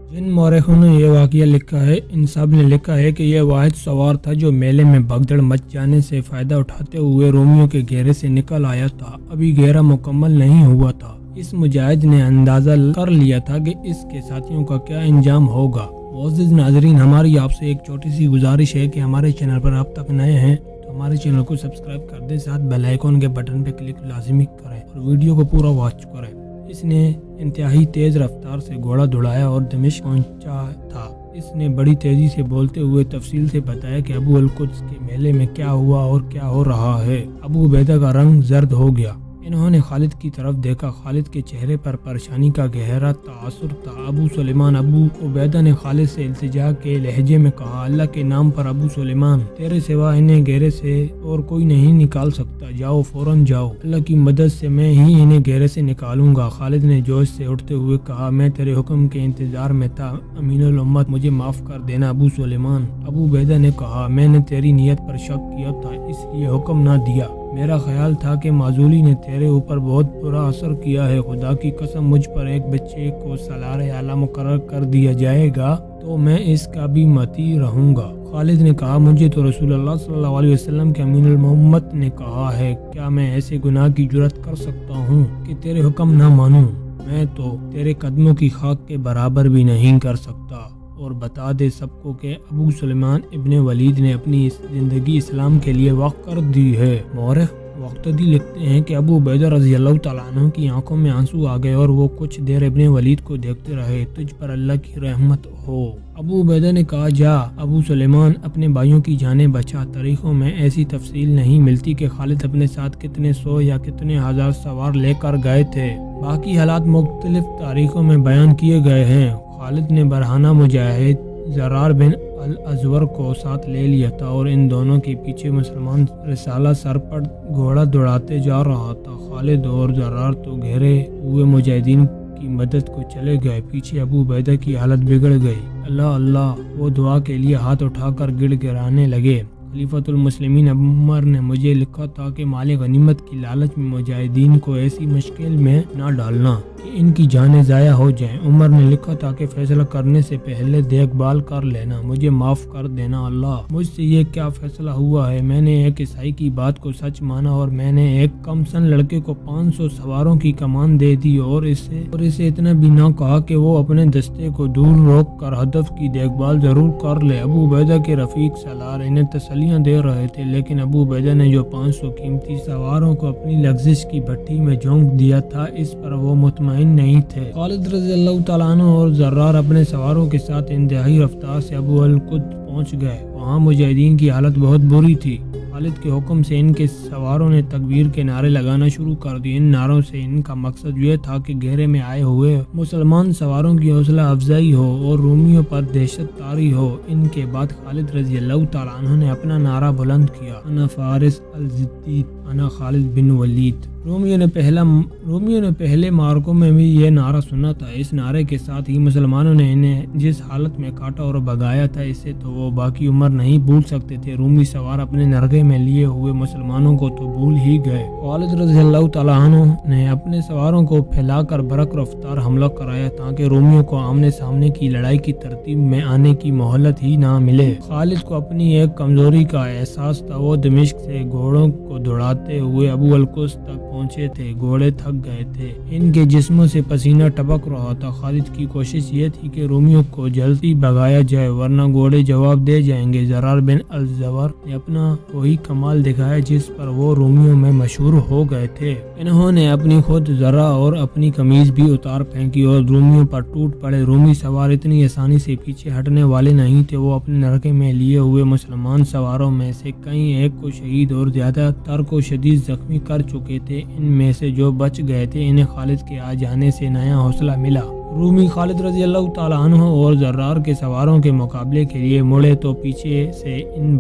जिन मौरखों ने यह वाक़या लिखा है, इन सब ने लिखा है कि यह वाहिद सवार था जो मेले में भगदड़ मच जाने से फ़ायदा उठाते हुए रोमियों के घेरे से निकल आया था। अभी घेरा मुकम्मल नहीं हुआ था। इस मुजाहिद ने अंदाज़ा कर लिया था कि इसके साथियों का क्या अंजाम होगा। मुअज़्ज़िज़ नाज़रीन, हमारी आपसे एक छोटी सी गुजारिश है कि हमारे चैनल पर अब तक नए हैं तो हमारे चैनल को सब्सक्राइब कर दें, साथ बेल आइकन के बटन पर क्लिक लाजमी करें और वीडियो को पूरा वॉच करें। इसने इंतहाई तेज़ रफ्तार से घोड़ा दौड़ाया और दमिश्क पहुंचा था। इसने बड़ी तेज़ी से बोलते हुए तफसील से बताया कि अबू अल-कुद्स के मेले में क्या हुआ और क्या हो रहा है। अबू उबैदा का रंग जर्द हो गया। इन्होंने खालिद की तरफ देखा। खालिद के चेहरे पर परेशानी का गहरा तासुर था। अबू सुलेमान, अबू उबैदा ने खालिद से इल्तिजा के लहजे में कहा, अल्लाह के नाम पर अबू सुलेमान, तेरे सिवा इन्हें घेरे से और कोई नहीं निकाल सकता। जाओ, फौरन जाओ, अल्लाह की मदद से मैं ही इन्हें घेरे से निकालूंगा। खालिद ने जोश से उठते हुए कहा, मैं तेरे हुक्म के इंतजार में था अमीनुल उम्मत, मुझे माफ़ कर देना अबू सुलेमान। अबू उबैदा ने कहा, मैंने तेरी नीयत पर शक किया था, इसलिए हुक्म ना दिया। मेरा ख्याल था कि माजूली ने तेरे ऊपर बहुत बुरा असर किया है। खुदा की कसम, मुझ पर एक बच्चे को सलार आला मुकर्रर कर दिया जाएगा तो मैं इसका भी मती रहूँगा। खालिद ने कहा, मुझे तो रसूलुल्लाह सल्लल्लाहु अलैहि वसल्लम के अमीनुल उम्मत ने कहा है, क्या मैं ऐसे गुनाह की जुर्रत कर सकता हूँ कि तेरे हुक्म ना मानूं? मैं तो तेरे कदमों की खाक के बराबर भी नहीं कर सकता। और बता दे सबको कि अबू सुलेमान इब्ने वलीद ने अपनी ज़िंदगी इस्लाम के लिए वक़्फ़ कर दी है। मौरख वक्तदी लिखते हैं कि अबू उबैदा रज़ियल्लाहु तआला अन्हु की आंखों में आंसू आ गए और वो कुछ देर इब्ने वलीद को देखते रहे। तुझ पर अल्लाह की रहमत हो। अबू उबैदा ने कहा, जा अबू सुलेमान, अपने भाइयों की जानें बचा। तारीखों में ऐसी तफसील नहीं मिलती कि खालिद अपने साथ कितने सौ या कितने हजार सवार लेकर गए थे। बाकी हालात मुख्तलिफ तारीखों में बयान किए गए हैं। खालिद ने बरहाना मुजाहिद ज़रार बिन अल-अज़वर को साथ ले लिया था और इन दोनों के पीछे मुसलमान रिसाला सर पर घोड़ा दौड़ाते जा रहा था। खालिद और ज़रार तो घेरे हुए मुजाहिदीन की मदद को चले गए। पीछे अबू उबैदा की हालत बिगड़ गई। अल्लाह अल्लाह, वो दुआ के लिए हाथ उठाकर गिड़गिड़ाने लगे। खलीफतुल मुस्लिमीन उमर ने मुझे लिखा था कि माल गनीमत की लालच में मुजाहिदीन को ऐसी मुश्किल में ना डालना कि इनकी जानें ज़ाया हो जाएं। उमर ने लिखा था कि फैसला करने से पहले देखभाल कर लेना, मुझे माफ़ कर देना अल्लाह। मुझसे ये क्या फैसला हुआ है? मैंने एक ईसाई की बात को सच माना और मैंने एक कमसन लड़के को 500 सवारों की कमान दे दी और इसे इतना भी ना कहा कि वो अपने दस्ते को दूर रोक कर हदफ की देखभाल जरूर कर ले। अबू उबैदा के रफीक सलार इन्हें तसल्लियाँ दे रहे थे, लेकिन अबू उबैदा ने जो 500 कीमती सवारों को अपनी लग्जिश की भट्टी में झोंक दिया था, इस पर वो मुतमईन नहीं थे। खालिद रज़ियल्लाहु तआला अन्हु और ज़र्रार अपने सवारों के साथ इंतहाई रफ्तार से अबू अल-कुद्स पहुंच गए। वहाँ मुजाहिदीन की हालत बहुत बुरी थी। खालिद के हुक्म से इनके सवारों ने तकबीर के नारे लगाना शुरू कर दिए। इन नारों से इनका मकसद ये था कि घेरे में आए हुए मुसलमान सवारों की हौसला अफजाई हो और रोमियों पर दहशत तारी हो। इनके बाद खालिद रज़ियल्लाहु तआला अन्हु ने अपना नारा बुलंद किया, अना फारिस अल-ज़िद्दीद, अना खालिद बिन वलीद। रोमियो ने पहले मार्कों में भी यह नारा सुना था। इस नारे के साथ ही मुसलमानों ने इन्हें जिस हालत में काटा और भगाया था, इससे तो वो बाकी उम्र नहीं भूल सकते थे। रूमी सवार अपने नरगे में लिए हुए मुसलमानों को तो भूल ही गए। खालिद रज़ियल्लाहु तआला अन्हु ने अपने सवारों को फैलाकर बरक रफ्तार हमला कराया ताकि रोमियों को आमने सामने की लड़ाई की तरतीब में आने की मोहलत ही ना मिले। खालिद को अपनी एक कमजोरी का एहसास था। वो दमिश्क से घोड़ों को दौड़ाते हुए अबू अल-कुद्स तक पहुंचे थे। घोड़े थक गए थे, इनके जिस्मों से पसीना टपक रहा था। खालिद की कोशिश ये थी कि रोमियों को जल्दी भगाया जाए वरना घोड़े जवाब दे जाएंगे। ज़रार बिन अल-ज़वर ने अपना वही कमाल दिखाया जिस पर वो रोमियों में मशहूर हो गए थे। इन्होंने अपनी खुद ज़रा और अपनी कमीज भी उतार फेंकी और रोमियों पर टूट पड़े। रोमी सवार इतनी आसानी से पीछे हटने वाले नहीं थे। वो अपने नरके में लिए हुए मुसलमान सवारों में से कई एक को शहीद और ज्यादातर को शदीद जख्मी कर चुके थे। इनमें से जो बच गए थे, इन्हें खालिद के आ जाने से नया हौसला मिला। रूमी खालिद रज़ियल्लाहु तआला अन्हु और ज़र्रार के सवारों के मुकाबले के लिए मुड़े तो पीछे से इन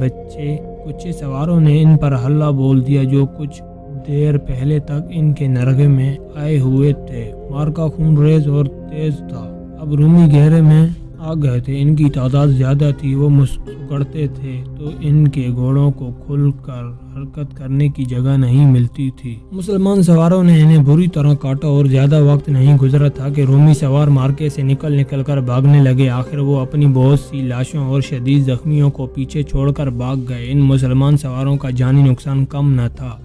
कुछ सवारों ने इन पर हल्ला बोल दिया जो कुछ देर पहले तक इनके नरगे में आए हुए थे। मार्का खून रेज और तेज था। अब रूमी घेरे में آ گئے تھے۔ ان کی تعداد زیادہ تھی، وہ مسکڑتے تھے تو ان کے گھوڑوں کو کھل کر حرکت کرنے کی جگہ نہیں ملتی تھی۔ مسلمان سواروں نے انہیں بری طرح کاٹا اور زیادہ وقت نہیں گزرا تھا کہ رومی سوار مارکے سے نکل کر بھاگنے لگے۔ آخر وہ اپنی بہت سی لاشوں اور شدید زخمیوں کو پیچھے چھوڑ کر بھاگ گئے۔ ان مسلمان سواروں کا جانی نقصان کم نہ تھا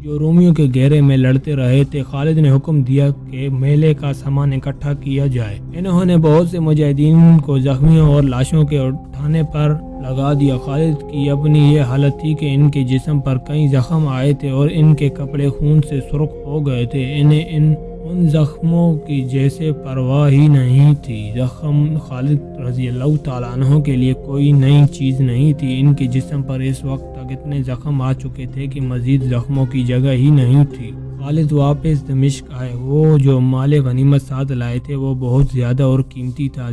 جو رومیوں کے گھیرے میں لڑتے رہے تھے۔ خالد نے حکم دیا کہ میلے کا سامان اکٹھا کیا جائے۔ انہوں نے بہت سے مجاہدین کو زخمیوں اور لاشوں کے اٹھانے پر لگا دیا۔ خالد کی اپنی یہ حالت تھی کہ ان کے جسم پر کئی زخم آئے تھے اور ان کے کپڑے خون سے سرخ ہو گئے تھے۔ انہیں ان زخموں کی جیسے پرواہ ہی نہیں تھی۔ زخم خالد رضی اللہ تعالیٰ عنہ کے لیے کوئی نئی چیز نہیں تھی۔ ان کے جسم پر اس وقت تک اتنے زخم آ چکے تھے کہ مزید زخموں کی جگہ ہی نہیں تھی۔ خالد واپس دمشق آئے۔ وہ جو مال غنیمت ساتھ لائے تھے وہ بہت زیادہ اور قیمتی تھا۔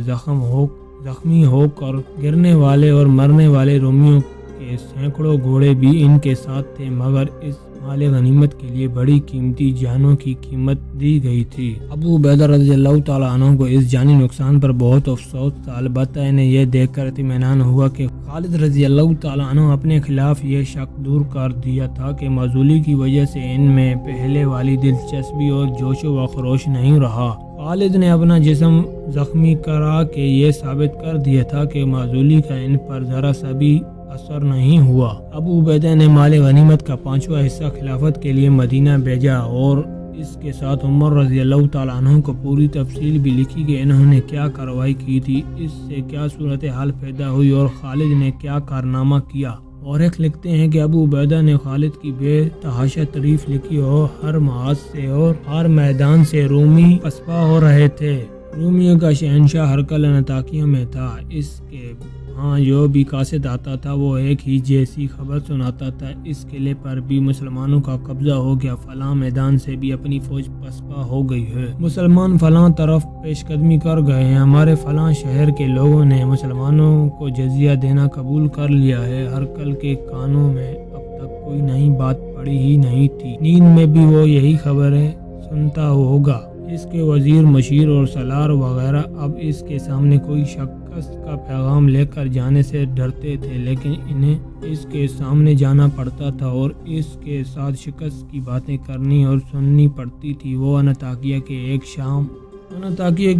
زخمی ہو کر گرنے والے اور مرنے والے رومیوں کے سینکڑوں گھوڑے بھی ان کے ساتھ تھے، مگر اس مال غنیمت کے لیے بڑی قیمتی جانوں کی قیمت دی گئی تھی۔ ابو عبیدہ رضی اللہ تعالیٰ عنہ کو اس جانی نقصان پر بہت افسوس تھا، البتہ انہیں یہ دیکھ کر اطمینان ہوا کہ خالد رضی اللہ تعالیٰ عنہ اپنے خلاف یہ شک دور کر دیا تھا کہ معذولی کی وجہ سے ان میں پہلے والی دلچسپی اور جوش و خروش نہیں رہا۔ خالد نے اپنا جسم زخمی کرا کے یہ ثابت کر دیا تھا کہ معذولی کا ان پر ذرا سا بھی اثر نہیں ہوا۔ ابو عبیدہ نے مال غنیمت کا 5واں حصہ خلافت کے لیے مدینہ بھیجا اور اس کے ساتھ عمر رضی اللہ تعالیٰ عنہ کو پوری تفصیل بھی لکھی کہ انہوں نے کیا کارروائی کی تھی، اس سے کیا صورتحال پیدا ہوئی اور خالد نے کیا کارنامہ کیا۔ مورخ لکھتے ہیں کہ ابو عبیدہ نے خالد کی بے تحاشا تعریف لکھی اور ہر محاذ سے اور ہر میدان سے رومی پسپا ہو رہے تھے۔ رومیوں کا شہنشاہ ہرقل انطاکیہ میں تھا۔ اس کے ہاں جو بھی قاصد آتا تھا وہ ایک ہی جیسی خبر سناتا تھا، اس قلعے پر بھی مسلمانوں کا قبضہ ہو گیا، فلاں میدان سے بھی اپنی فوج پسپا ہو گئی ہے، مسلمان فلاں طرف پیش قدمی کر گئے ہیں، ہمارے فلاں شہر کے لوگوں نے مسلمانوں کو جزیہ دینا قبول کر لیا ہے۔ ہرقل کے کانوں میں اب تک کوئی نئی بات پڑی ہی نہیں تھی، نیند میں بھی وہ یہی خبریں سنتا ہوگا۔ اس کے وزیر مشیر اور سالار وغیرہ اب اس کے سامنے کوئی شکست کا پیغام لے کر جانے سے ڈرتے تھے، لیکن انہیں اس کے سامنے جانا پڑتا تھا اور اس کے ساتھ شکست کی باتیں کرنی اور سننی پڑتی تھی۔ وہ انطاکیہ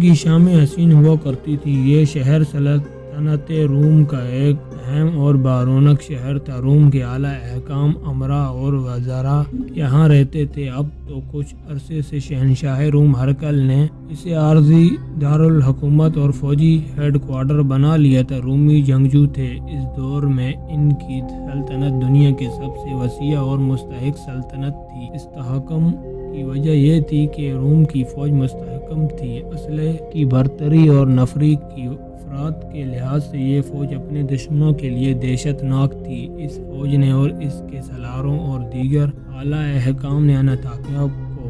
کی شام حسین ہوا کرتی تھی۔ یہ شہر سلطنت روم کا ایک اہم اور بارونق شہر تھا۔ روم کے اعلیٰ حکام، امراء اور وزراء یہاں رہتے تھے۔ اب تو کچھ عرصے سے شہنشاہ روم ہرقل نے اسے عارضی دارالحکومت اور فوجی ہیڈ کوارٹر بنا لیا تھا۔ رومی جنگجو تھے۔ اس دور میں ان کی سلطنت دنیا کی سب سے وسیع اور مستحکم سلطنت تھی۔ استحکام کی وجہ یہ تھی کہ روم کی فوج مستحکم تھی، اسلحے کی برتری اور نفری کی افراط کے لحاظ سے یہ فوج اپنے دشمنوں کے لیے دہشت ناک تھی۔ اس فوج نے اور اس کے سالاروں اور دیگر اعلیٰ حکام نے انطاکیہ کو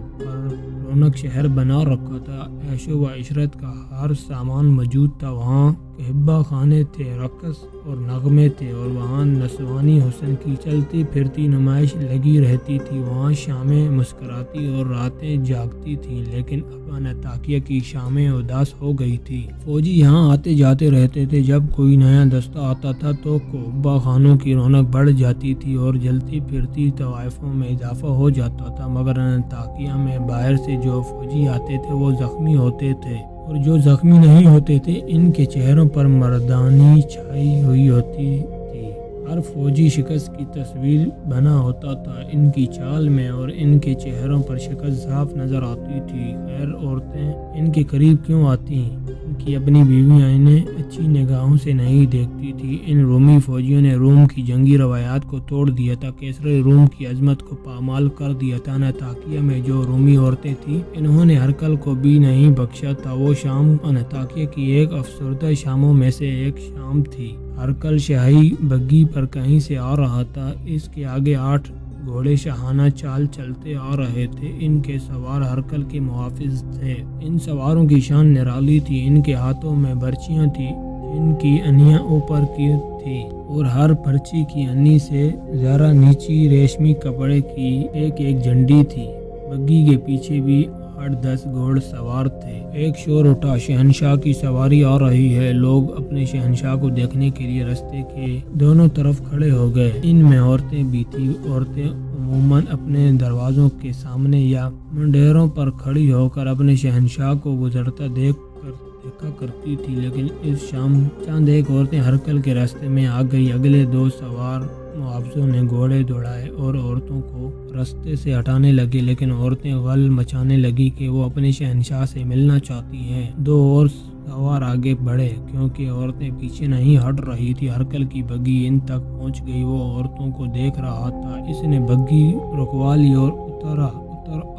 رونق شہر بنا رکھا تھا۔ عیش و عشرت کا ہر سامان موجود تھا۔ وہاں قہبہ خانے تھے، رقص اور نغمے تھے اور وہاں نسوانی حسن کی چلتی پھرتی نمائش لگی رہتی تھی۔ وہاں شامیں مسکراتی اور راتیں جاگتی تھیں، لیکن اب انطاکیہ کی شامیں اداس ہو گئی تھی۔ فوجی یہاں آتے جاتے رہتے تھے۔ جب کوئی نیا دستہ آتا تھا تو قہبہ خانوں کی رونق بڑھ جاتی تھی اور جلتی پھرتی طوائفوں میں اضافہ ہو جاتا تھا، مگر انطاکیہ میں باہر سے جو فوجی آتے تھے وہ زخمی ہوتے تھے اور جو زخمی نہیں ہوتے تھے ان کے چہروں پر مردانی چھائی ہوئی ہوتی تھی۔ ہر فوجی شکست کی تصویر بنا ہوتا تھا۔ ان کی چال میں اور ان کے چہروں پر شکست صاف نظر آتی تھی۔ خیر، عورتیں ان کے قریب کیوں آتی ہیں؟ ان کی اپنی بیویاں انہیں اچھی نگاہوں سے نہیں دیکھتی تھی۔ ان رومی فوجیوں نے روم کی جنگی روایات کو توڑ دیا تھا، کیسر روم کی عظمت کو پامال کر دیا تھا۔ انطاکیہ میں جو رومی عورتیں تھیں انہوں نے ہرقل کو بھی نہیں بخشا تھا۔ وہ شام انطاکیہ کی ایک افسردہ شاموں میں سے ایک شام تھی۔ ہرقل شاہی بگھی پر کہیں سے آ رہا تھا۔ اس کے آگے 8 گھوڑے شاہانہ چال چلتے آ رہے تھے۔ ان کے سوار ہرقل کے محافظ تھے۔ ان سواروں کی شان نرالی تھی۔ ان کے ہاتھوں میں برچیاں تھیں جن کی انیاں اوپر کی تھی اور ہر پرچی کی انی سے ذرا نیچی ریشمی کپڑے کی ایک جھنڈی تھی۔ بگھی کے پیچھے بھی 8-10 घोड़ सवार थे। एक शोर उठा, शहनशाह की सवारी आ रही है। लोग अपने शहनशाह को देखने के लिए रास्ते के दोनों तरफ खड़े हो गए। इनमें औरतें भी थी। औरतें अमूमन अपने दरवाजों के सामने या मुंडेरों पर खड़ी होकर अपने शहनशाह को गुजरता देखा करती थी, लेकिन इस शाम चंद एक औरतें हरकल के रास्ते में आ गई। अगले 2 सवार मुआवजों ने घोड़े दौड़ाए और औरतों को रास्ते से हटाने लगे, लेकिन औरतें गल मचाने लगी कि वो अपने शहनशाह से मिलना चाहती हैं। 2 और सवार आगे बढ़े क्योंकि औरतें पीछे नहीं हट रही थी। हरकल की बग्गी इन तक पहुंच गई। वो औरतों को देख रहा था। इसने बग्गी रुकवा ली और उतर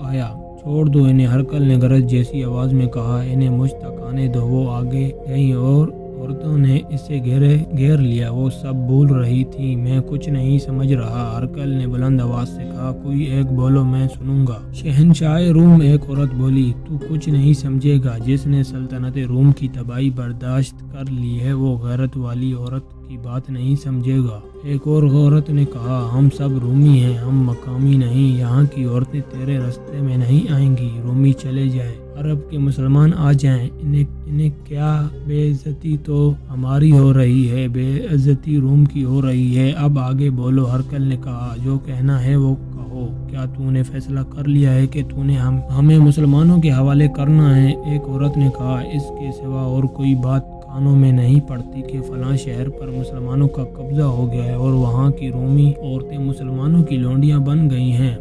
आया। छोड़ दो इन्हें, हरकल ने गरज जैसी आवाज में कहा। इन्हें मुझ तक आने दो। वो आगे गई और औरतों ने इसे घेर लिया। वो सब बोल रही थी, मैं कुछ नहीं समझ रहा। हरकल ने बुलंद आवाज से कहा, कोई एक बोलो, मैं सुनूंगा। शहनशाह रूम, एक औरत बोली, तू कुछ नहीं समझेगा। जिसने सल्तनत रूम की तबाही बर्दाश्त कर ली है वो गैरत वाली औरत की बात नहीं समझेगा। एक और औरत ने कहा, हम सब रूमी हैं, हम मकामी नहीं। यहाँ की औरतें तेरे रास्ते में नहीं आएंगी। रूमी चले जाए, अरब के मुसलमान आ जाएं, इन्हें क्या बेइज्जती तो हमारी हो रही है, बेइज्जती रूम की हो रही है। अब आगे बोलो। हरकल ने कहा, जो कहना है वो कहो। क्या तूने फैसला कर लिया है कि तूने हमें मुसलमानों के हवाले करना है? एक औरत ने कहा, इसके सिवा और कोई बात कानों में नहीं पड़ती कि फलां शहर पर मुसलमानों का कब्जा हो गया है और वहाँ की रोमी औरतें मुसलमानों की लौंडियाँ बन गई हैं।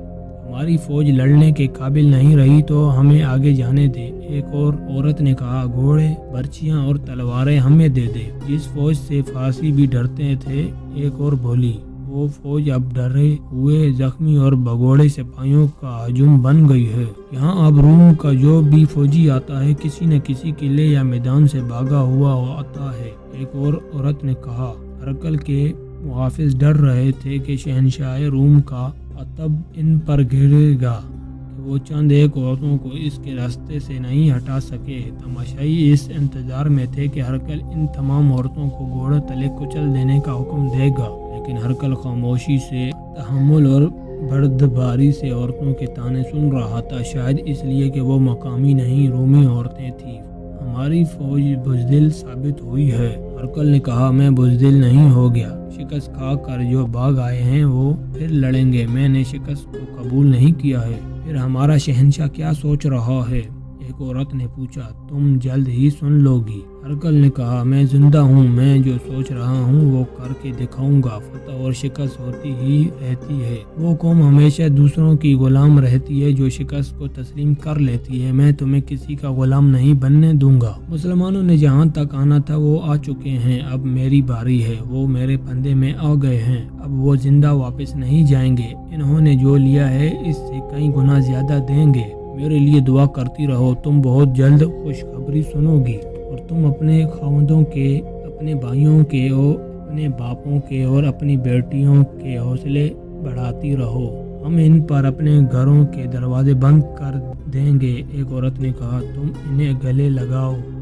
हमारी फौज लड़ने के काबिल नहीं रही तो हमें आगे जाने दे। एक और औरत ने कहा, घोड़े, बर्चियां और तलवारें हमें दे दे। जिस फौज से फारसी भी डरते थे, एक और बोली, वो फौज अब डरे हुए जख्मी और भगोड़े सिपाहियों का हजूम बन गई है। यहाँ अब रूम का जो भी फौजी आता है किसी न किसी किले या मैदान से भागा हुआ आता है। एक और औरत ने कहा, हरकल के मुहाफिज डर रहे थे कि शहनशाह रूम का अतब इन पर गिरेगा कि वो चंद एक औरतों को इसके रास्ते से नहीं हटा सके। तमाशाई इस इंतजार में थे कि हरकल इन तमाम औरतों को घोड़े तले कुचल देने का हुक्म देगा, लेकिन हरकल खामोशी से, तहम्मुल और बर्दबारी से औरतों के ताने सुन रहा था। शायद इसलिए कि वो मकामी नहीं, रूमी औरतें थीं। हमारी फौज बुज़दिल साबित हुई है। हरकल ने कहा, मैं बुज़दिल नहीं हो गया। शिकस्त खा कर जो भाग आए हैं वो फिर लड़ेंगे। मैंने शिकस्त को कबूल नहीं किया है। फिर हमारा शहनशाह क्या सोच रहा है? एक औरत ने पूछा, तुम जल्द ही सुन लोगी। हरकल ने कहा, मैं जिंदा हूँ, मैं जो सोच रहा हूँ वो करके दिखाऊंगा। फतह और शिकस्त होती ही रहती है। वो कौम हमेशा दूसरों की गुलाम रहती है जो शिकस्त को तस्लीम कर लेती है। मैं तुम्हें किसी का गुलाम नहीं बनने दूंगा। मुसलमानों ने जहाँ तक आना था वो आ चुके हैं। अब मेरी बारी है। वो मेरे फंदे में आ गए हैं। अब वो जिंदा वापस नहीं जाएंगे। इन्होंने जो लिया है इससे कई गुना ज्यादा देंगे। मेरे लिए दुआ करती रहो। तुम बहुत जल्द खुशखबरी सुनोगी और तुम अपने खावंदों के, अपने भाइयों के और अपने बापों के और अपनी बेटियों के हौसले बढ़ाती रहो। हम इन पर अपने घरों के दरवाजे बंद कर देंगे। एक औरत ने कहा, तुम इन्हें गले लगाओगी।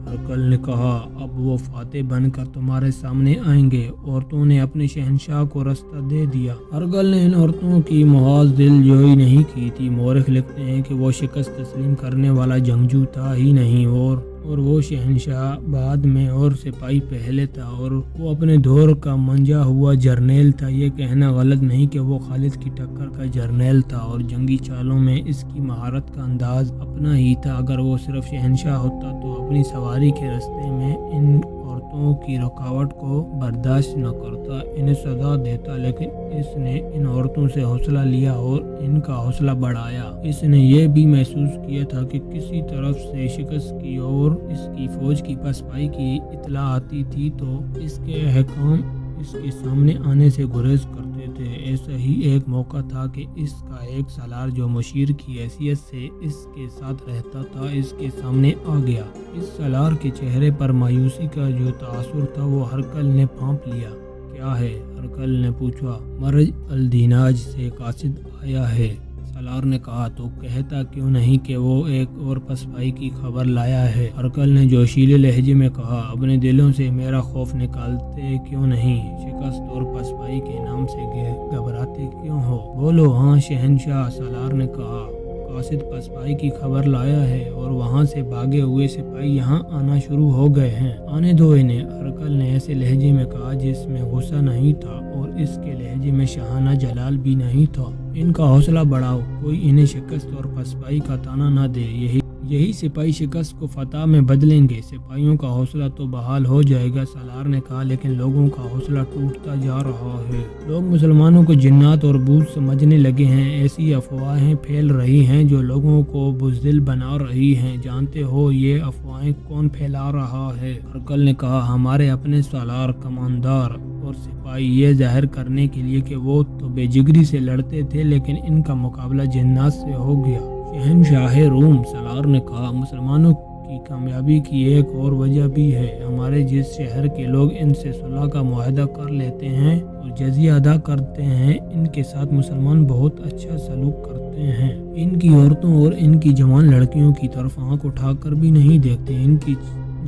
हरकल ने कहा, अब वो फातेह बनकर तुम्हारे सामने आएंगे। औरतों ने अपने शहनशाह को रास्ता दे दिया। हरकल ने इन औरतों की मुहाज दिल जोई नहीं की थी। मौरख लिखते हैं कि वो शिकस्त तस्लीम करने वाला जंगजू था ही नहीं और वो शहनशाह बाद में और सिपाही पहले था और वो अपने दौर का मंजा हुआ जर्नेल था। ये कहना गलत नहीं कि वो खालिद की टक्कर का जर्नेल था और जंगी चालों में इसकी महारत का अंदाज अपना ही था। अगर वो सिर्फ शहनशाह होता तो अपनी सवारी के रास्ते में इन औरतों की रुकावट को बर्दाश्त न करता, इन्हें सजा देता। लेकिन इसने इन औरतों से हौसला लिया और इनका हौसला बढ़ाया। इसने ये भी महसूस किया था कि किसी तरफ से शिकस्त की और इसकी फौज की पसपाई की इत्तला आती थी तो इसके अहकाम इसके सामने आने से गुरेज करते थे। ऐसा ही एक मौका था कि इसका एक सालार जो मुशीर की हैसियत से इसके साथ रहता था इसके सामने आ गया। इस सालार के चेहरे पर मायूसी का जो तासुर था वो हरकल ने भांप लिया। क्या है? हरकल ने पूछा। मरज अल दीनाज से कासिद आया है। सालार ने कहा, तो कहता क्यों नहीं कि वो एक और पसपाई की खबर लाया है। हरकल ने जोशीले लहजे में कहा, अपने दिलों से मेरा खौफ निकालते क्यों नहीं? शिकस्त और पसपाई के नाम से घबराते क्यों हो? बोलो। हाँ शहनशाह, सालार ने कहा, قاصد पसपाई की खबर लाया है और वहाँ से भागे हुए सिपाही यहाँ आना शुरू हो गए हैं। आने दो इन्हें, हरकल ने ऐसे लहजे में कहा जिसमें गुस्सा नहीं था और इसके लहजे में शाहाना जलाल भी नहीं था। इनका हौसला बढ़ाओ, कोई इन्हें शिकस्त और पसपाई का ताना न दे। यही सिपाही शिकस्त को फतह में बदलेंगे। सिपाहियों का हौसला तो बहाल हो जाएगा, सालार ने कहा, लेकिन लोगों का हौसला टूटता जा रहा है। लोग मुसलमानों को जिन्नात और भूत समझने लगे हैं। ऐसी अफवाहें फैल रही हैं जो लोगों को बुज़दिल बना रही हैं। जानते हो ये अफवाहें कौन फैला रहा है? हरकल ने कहा, हमारे अपने सालार, कमांडर और सिपाही, ये जाहिर करने के लिए कि वो तो बेजिगरी से लड़ते थे, लेकिन इनका मुकाबला जिन्नात से हो गया। शहनशाह रूम, सालार ने कहा, मुसलमानों की कामयाबी की एक और वजह भी है। हमारे जिस शहर के लोग इनसे सुलह का मुआहदा कर लेते हैं और जजिया अदा करते हैं, इनके साथ मुसलमान बहुत अच्छा सलूक करते हैं। इनकी औरतों और इनकी जवान लड़कियों की तरफ आंख उठाकर भी नहीं देखते। इनकी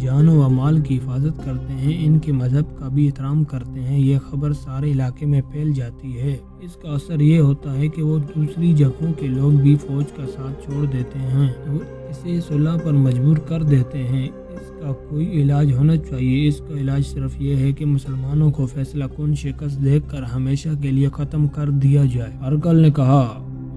जान व माल की हिफाजत करते हैं, इनके मजहब का भी एहतराम करते हैं। ये खबर सारे इलाके में फैल जाती है। इसका असर ये होता है कि वो दूसरी जगहों के लोग भी फौज का साथ छोड़ देते हैं और इसे सुलह पर मजबूर कर देते हैं। इसका कोई इलाज होना चाहिए। इसका इलाज सिर्फ ये है कि मुसलमानों को फैसला कुन शिकस्त देकर हमेशा के लिए ख़त्म कर दिया जाए। हरकल ने कहा,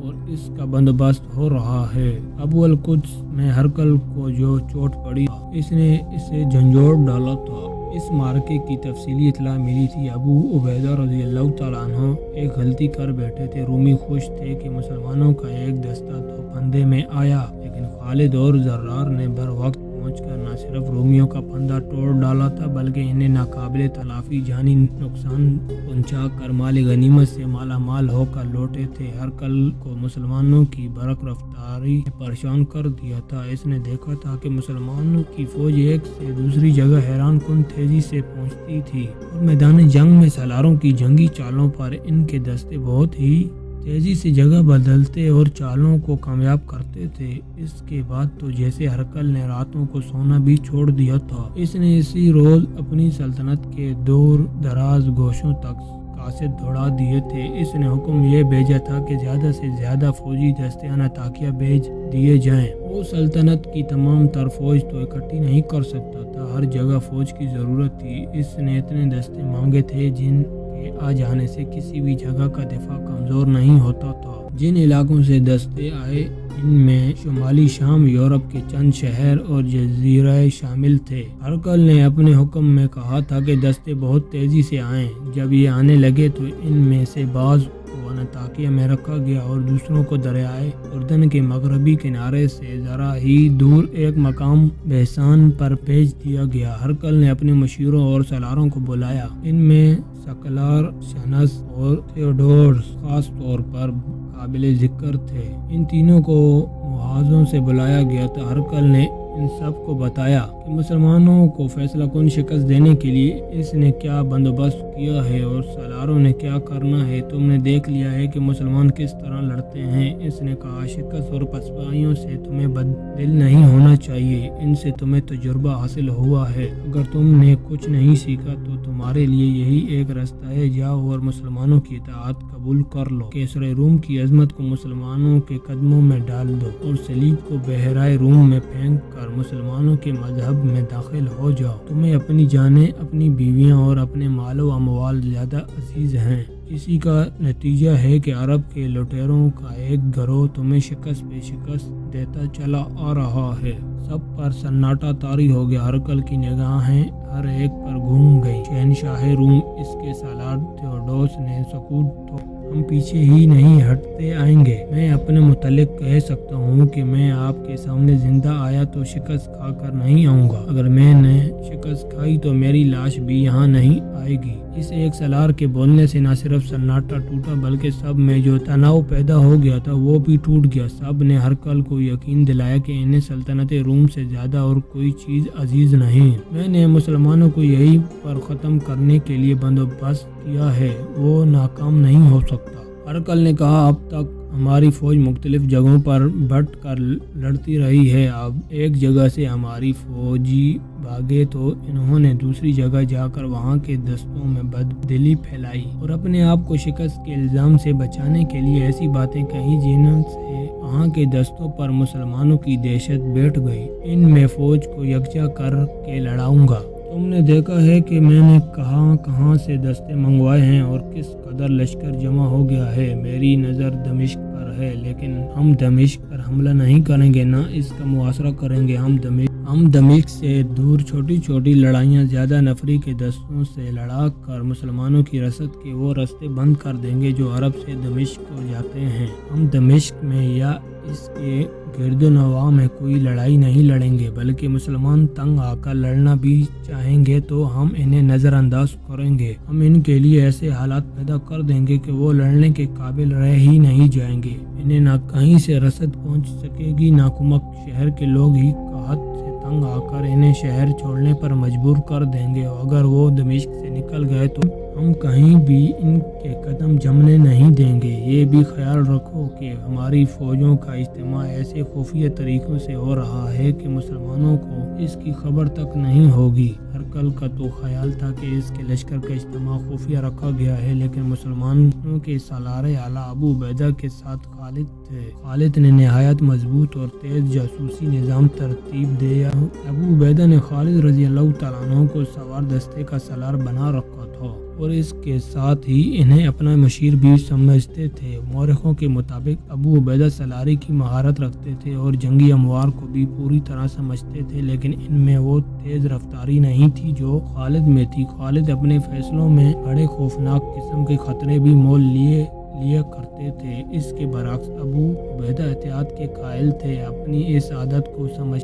और इसका बंदोबस्त हो रहा है। अबू अल कुद्स में हरकल को जो चोट पड़ी, इसने इसे झंझोड़ डाला था। इस मार्के की तफसीली इतला मिली थी। अबू उबैदा रज़ियल्लाहु तआला अन्हु एक गलती कर बैठे थे। रूमी खुश थे कि मुसलमानों का एक दस्ता तो फंदे में आया, लेकिन खालिद और जर्रार ने बर वक्त पहुंचकर न सिर्फ रोमियों का फंदा तोड़ डाला था, बल्कि इन्हें नाकाबिले तलाफी जानी नुकसान पहुंचा कर माल गनीमत से माला माल होकर लौटे थे। हरकल को मुसलमानों की बरक रफ्तारी ने परेशान कर दिया था। इसने देखा था कि मुसलमानों की फौज एक से दूसरी जगह हैरान कुन तेजी से पहुंचती थी और मैदान जंग में सलारों की जंगी चालों पर इनके दस्ते बहुत ही तेजी से जगह बदलते और चालों को कामयाब करते थे। इसके बाद तो जैसे हरकल ने रातों को सोना भी छोड़ दिया था। इसने इसी रोज अपनी सल्तनत के दूर दराज गोशों तक कासिद दौड़ा दिए थे। इसने हुक्म ये भेजा था कि ज़्यादा से ज़्यादा फौजी दस्ते अनाताकिया भेज दिए जाएं। वो सल्तनत की तमाम तर फौज तो इकट्ठी नहीं कर सकता था, हर जगह फौज की ज़रूरत थी। इसने इतने दस्ते मांगे थे जिनके आ जाने से किसी भी जगह का दिफा कमज़ोर नहीं होता था। जिन इलाकों से दस्ते आए इनमें शुमाली शाम, यूरोप के चंद शहर और जजीरा शामिल थे। हरकल ने अपने हुक्म में कहा था कि दस्ते बहुत तेजी से आएं। जब ये आने लगे तो इनमें से बाज़ को अनाताकिया में रखा गया और दूसरों को दरियाए उर्दन के मगरबी किनारे से ज़रा ही दूर एक मकाम बेहसान पर भेज दिया गया। हरकल ने अपने मशीरों और सलारों को बुलाया। इनमें सकलार, शनस और थियोडोरस खास तौर पर काबिल जिक्र थे। इन तीनों को मुहाज़ों से बुलाया गया था। हरकल ने इन सब को बताया कि मुसलमानों को फैसला कुन शिकस्त देने के लिए इसने क्या बंदोबस्त किया है और सलारों ने क्या करना है। तुमने देख लिया है कि मुसलमान किस तरह लड़ते हैं। इसने कहा, शिकस्त और पसपाइयों से तुम्हें बददिल नहीं होना चाहिए। इनसे तुम्हें तजुर्बा हासिल हुआ है। अगर तुमने कुछ नहीं सीखा तो तुम्हारे लिए यही एक रास्ता है, जाओ और मुसलमानों की इताअत कबूल कर लो। केसर रूम की अजमत को मुसलमानों के कदमों में डाल दो और सलीब को बहराए रूम में फेंक कर मुसलमानों के मजहब में दाखिल हो जाओ। तुम्हें अपनी जानें, अपनी बीवियां और अपने मालो अमवाल ज़्यादा अजीज हैं। इसी का नतीजा है कि अरब के लुटेरों का एक गिरोह तुम्हें शिकस्त पे शिकस्त देता चला आ रहा है। सब पर सन्नाटा तारी हो गया। हरकल की निगाहें हर एक पर घूम गई। शहनशाह रूम, इसके सालार थियोडोस ने सकूत, तो हम पीछे ही नहीं हटते आएंगे। मैं अपने मुतल्लिक कह सकता हूँ कि मैं आपके सामने जिंदा आया तो शिकस्त खाकर नहीं आऊँगा। अगर मैंने शिकस्त खाई तो मेरी लाश भी यहाँ नहीं आएगी। इस एक सलार के बोलने से न सिर्फ सन्नाटा टूटा बल्कि सब में जो तनाव पैदा हो गया था वो भी टूट गया। सब ने हरकल को यकीन दिलाया कि इन्हें सल्तनत रूम से ज़्यादा और कोई चीज़ अजीज नहीं। मैंने मुसलमानों को यही पर ख़त्म करने के लिए बंदोबस्त किया है, वो नाकाम नहीं हो सकता। ہرقل نے کہا اب تک ہماری فوج مختلف جگہوں پر بٹ کر لڑتی رہی ہے، اب ایک جگہ سے ہماری فوجی بھاگے تو انہوں نے دوسری جگہ جا کر وہاں کے دستوں میں بددلی پھیلائی اور اپنے آپ کو شکست کے الزام سے بچانے کے لیے ایسی باتیں کہیں جن سے وہاں کے دستوں پر مسلمانوں کی دہشت بیٹھ گئی۔ ان میں فوج کو یکجا کر کے لڑاؤں گا۔ تم نے دیکھا ہے کہ میں نے کہاں کہاں سے دستے منگوائے ہیں اور کس قدر لشکر جمع ہو گیا ہے۔ میری نظر دمشق پر ہے، لیکن ہم دمشق پر حملہ نہیں کریں گے، نہ اس کا محاصرہ کریں گے۔ ہم دمشق سے دور چھوٹی چھوٹی لڑائیاں زیادہ نفری کے دستوں سے لڑا کر مسلمانوں کی رسد کے وہ راستے بند کر دیں گے جو عرب سے دمشق کو جاتے ہیں۔ ہم دمشق میں یا اس کے گرد و نواح میں کوئی لڑائی نہیں لڑیں گے، بلکہ مسلمان تنگ آ کر لڑنا بھی چاہیں گے تو ہم انہیں نظر انداز کریں گے۔ ہم ان کے لیے ایسے حالات پیدا کر دیں گے کہ وہ لڑنے کے قابل رہ ہی نہیں جائیں گے۔ انہیں نہ کہیں سے رسد پہنچ سکے گی نہ کمک۔ شہر کے لوگ ہی قحط سے تنگ آ کر انہیں شہر چھوڑنے پر مجبور کر دیں گے۔ اگر وہ دمشق سے نکل گئے تو ہم کہیں بھی ان کے قدم جمنے نہیں دیں گے۔ یہ بھی خیال رکھو کہ ہماری فوجوں کا اجتماع ایسے خفیہ طریقوں سے ہو رہا ہے کہ مسلمانوں کو اس کی خبر تک نہیں ہوگی۔ ہرقل کا تو خیال تھا کہ اس کے لشکر کا اجتماع خفیہ رکھا گیا ہے، لیکن مسلمانوں کے سالار اعلیٰ ابو عبیدہ کے ساتھ خالد تھے۔ خالد نے نہایت مضبوط اور تیز جاسوسی نظام ترتیب دیا۔ ابو عبیدہ نے خالد رضی اللہ تعالیٰ عنہ کو سوار دستے کا سالار بنا رکھا تھا اور اس کے ساتھ ہی انہیں اپنا مشیر بھی سمجھتے تھے۔ مورخوں کے مطابق ابو عبیدہ سلاری کی مہارت رکھتے تھے اور جنگی اموار کو بھی پوری طرح سمجھتے تھے، لیکن ان میں وہ تیز رفتاری نہیں تھی جو خالد میں تھی۔ خالد اپنے فیصلوں میں بڑے خوفناک قسم کے خطرے بھی مول لیا کرتے تھے۔ اس کے برعکس ابو عبیدہ احتیاط کے قائل تھے۔ اپنی اس عادت کو سمجھ